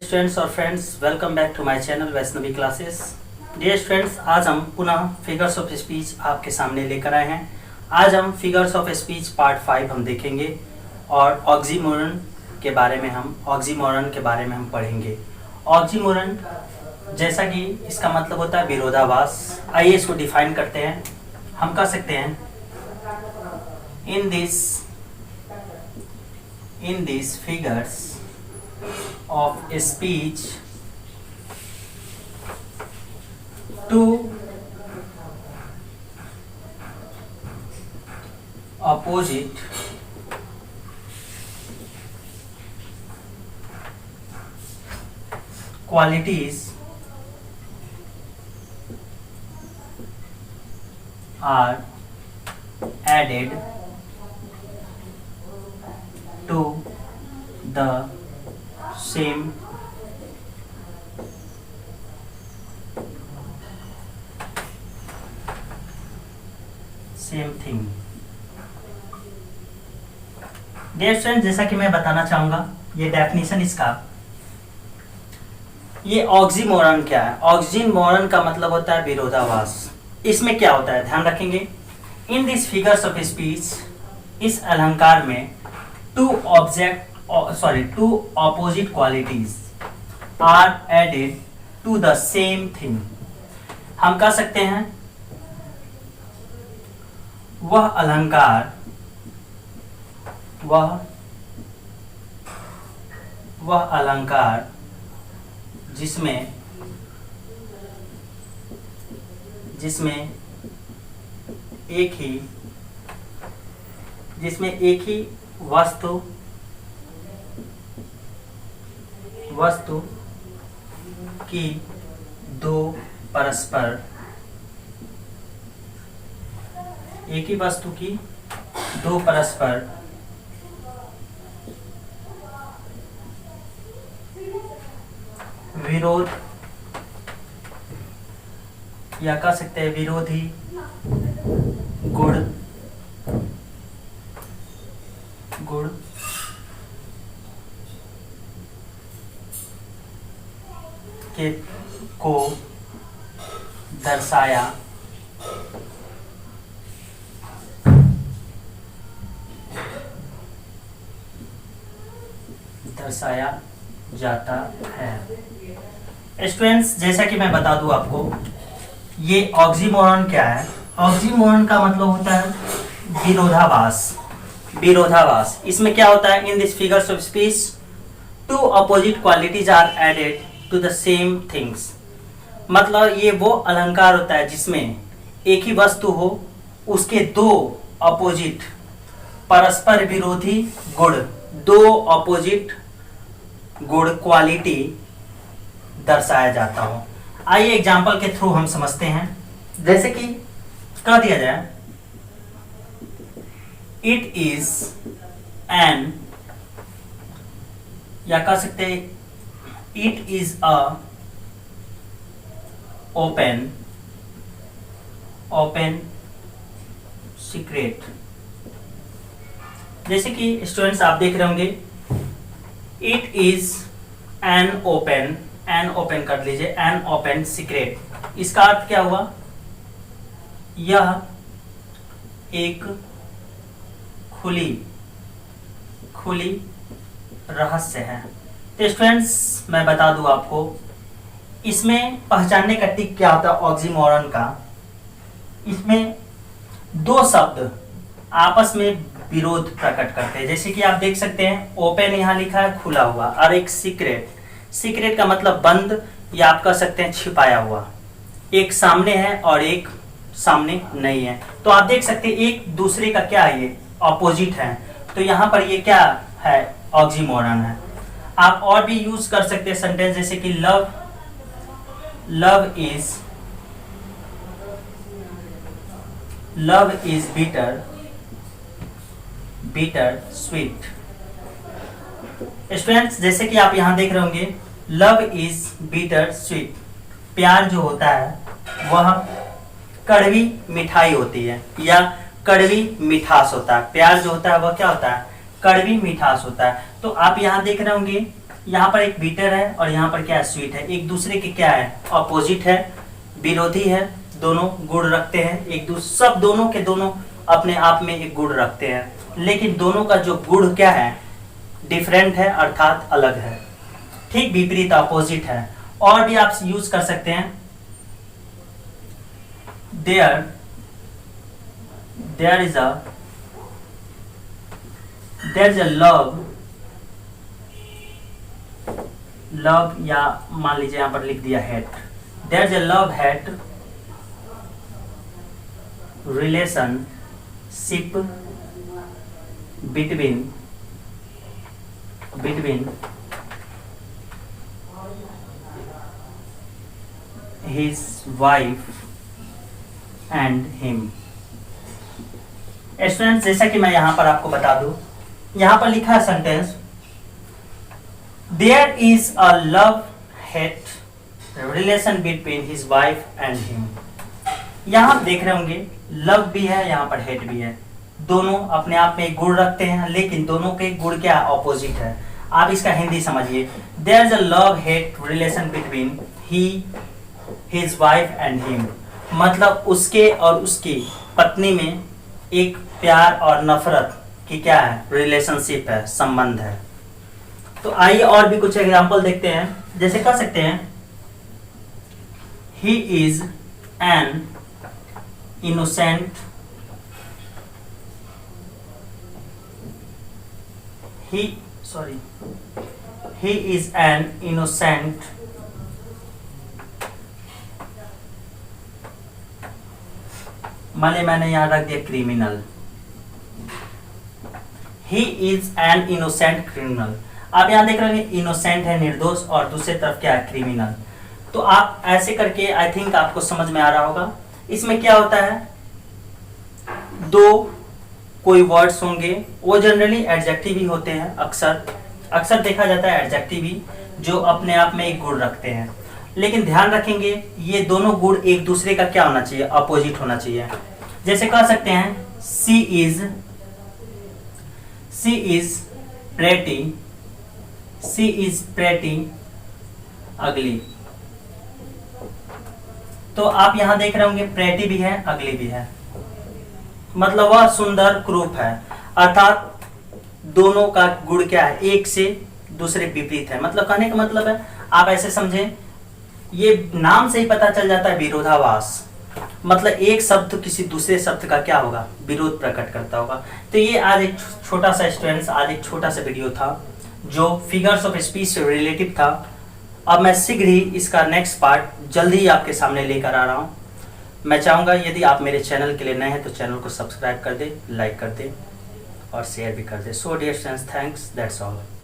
Students और friends, welcome back to my channel Vaishnavi classes. Dear students, आज हम पुनः फिगर्स ऑफ स्पीच आपके सामने लेकर आए हैं। आज हम फिगर्स ऑफ स्पीच पार्ट 5 हम देखेंगे और ऑक्सीमोरन के बारे में हम पढ़ेंगे। ऑक्सीमोरन जैसा कि इसका मतलब होता है विरोधाभास। आइए इसको डिफाइन करते हैं। हम कह सकते हैं in these figures of speech, two opposite qualities are added to the same thing। Dear friends, जैसा कि मैं बताना चाहूंगा, ये डेफिनेशन इसका, ये ऑक्सीमोरन क्या है। ऑक्सीमोरन का मतलब होता है विरोधाभास। इसमें क्या होता है, ध्यान रखेंगे। In this figures of speech, इस अलंकार में two opposite qualities are added to the same thing. हम कह सकते हैं वह अलंकार जिसमें एक ही वस्तु की दो परस्पर विरोध, या कह सकते हैं विरोधी गुण को दर्शाया जाता है। स्टूडेंट्स, जैसा कि मैं बता दूं आपको, ये ऑक्सीमोरन क्या है। ऑक्सीमोरन का मतलब होता है विरोधाभास। इसमें क्या होता है, in this figures of speech two opposite qualities are added to the same things. मतलब ये वो अलंकार होता है जिसमें एक ही वस्तु हो, उसके दो अपोजिट परस्पर विरोधी गुण, दो अपोजिट गुण क्वालिटी दर्शाया जाता हो। आइए एग्जाम्पल के थ्रू हम समझते हैं। जैसे कि कह दिया जाए, इट इज एन, या कह सकते हैं it is a open secret. जैसे कि स्टूडेंट्स आप देख रहे होंगे, इट इज एन ओपन कर लीजिए, एन ओपन सीक्रेट। इसका अर्थ क्या हुआ, यह एक खुली रहस्य है। तो स्टूडेंट्स, मैं बता दूं आपको, इसमें पहचानने का टिक क्या होता है ऑक्सीमोरन का। इसमें दो शब्द आपस में विरोध प्रकट करते हैं। जैसे कि आप देख सकते हैं, ओपन यहाँ लिखा है खुला हुआ, और एक सीक्रेट का मतलब बंद, या आप कह सकते हैं छिपाया हुआ। एक सामने है और एक सामने नहीं है। तो आप देख सकते हैं एक दूसरे का क्या है, ये ऑपोजिट है। तो यहाँ पर ये क्या है, ऑक्सीमोरन है। आप और भी यूज कर सकते हैं सेंटेंस, जैसे कि love is bitter sweet. Students, जैसे कि आप यहां देख रहे होंगे, लव इज बिटर स्वीट। प्यार जो होता है वह कड़वी मिठाई होती है, या कड़वी मिठास होता है। प्यार जो होता है वह क्या होता है, कड़वी मिठास होता है। तो आप यहाँ देख रहे होंगे, यहाँ पर एक बीटर है और यहाँ पर क्या है, स्वीट है। एक दूसरे के क्या है, अपोजिट है, विरोधी है, दोनों गुण रखते हैं। एक दूसरे सब दोनों के दोनों अपने आप में एक गुण रखते हैं, लेकिन दोनों का जो गुण क्या है, डिफरेंट है, अर्थात अलग है। ठीक विपरीत, अपोजिट है। और भी आप यूज कर सकते हैं, there is a love, या मान लीजिए यहां पर लिख दिया hate, there's a love hate relationship between his wife and him। Students, जैसा कि मैं यहां पर आपको बता दूं, यहां पर लिखा है sentence, there is a love hate relation between his wife and him. यहां आप देख रहे होंगे लव भी है, यहां पर हेट भी है, दोनों अपने आप में गुण रखते हैं, लेकिन दोनों के गुण क्या ऑपोजिट है। आप इसका हिंदी समझिए, there is a love hate relation between his wife and him, मतलब उसके और उसकी पत्नी में एक प्यार और नफरत की क्या है, रिलेशनशिप है, संबंध है। तो आइए और भी कुछ एग्जांपल देखते हैं। जैसे कह सकते हैं, he is an innocent, he is an innocent मैंने यहाँ रख दिया criminal, he is an innocent criminal। आप यहाँ देख रहे हैं इनोसेंट है, निर्दोष, और दूसरी तरफ क्या है, क्रिमिनल। तो आप ऐसे करके आई थिंक आपको समझ में आ रहा होगा। इसमें क्या होता है, दो कोई वर्ड्स होंगे, वो जनरली एडजेक्टिव ही होते हैं। अक्सर देखा जाता है एडजेक्टिव ही, जो अपने आप में एक गुण रखते हैं। लेकिन ध्यान रखेंगे ये दोनों गुण एक दूसरे का क्या होना चाहिए, अपोजिट होना चाहिए। जैसे कह सकते हैं, सी इज प्रेटी अगली। तो आप यहां देख रहे होंगे प्रेटी भी है, अगली भी है, मतलब वह सुंदर, क्रूप है, अर्थात दोनों का गुण क्या है, एक से दूसरे विपरीत है। मतलब कहने का मतलब है, आप ऐसे समझें, ये नाम से ही पता चल जाता है विरोधाभास, मतलब एक शब्द किसी दूसरे शब्द का क्या होगा, विरोध प्रकट करता होगा। तो ये आज एक छोटा सा स्टूडेंट्स, आज एक छोटा सा वीडियो था जो फिगर्स ऑफ स्पीच से रिलेटिव था। अब मैं शीघ्र ही इसका नेक्स्ट पार्ट जल्दी ही आपके सामने लेकर आ रहा हूँ। मैं चाहूँगा यदि आप मेरे चैनल के लिए नए हैं तो चैनल को सब्सक्राइब कर दें, लाइक कर दें और शेयर भी कर दें। So dear friends, thanks, that's all.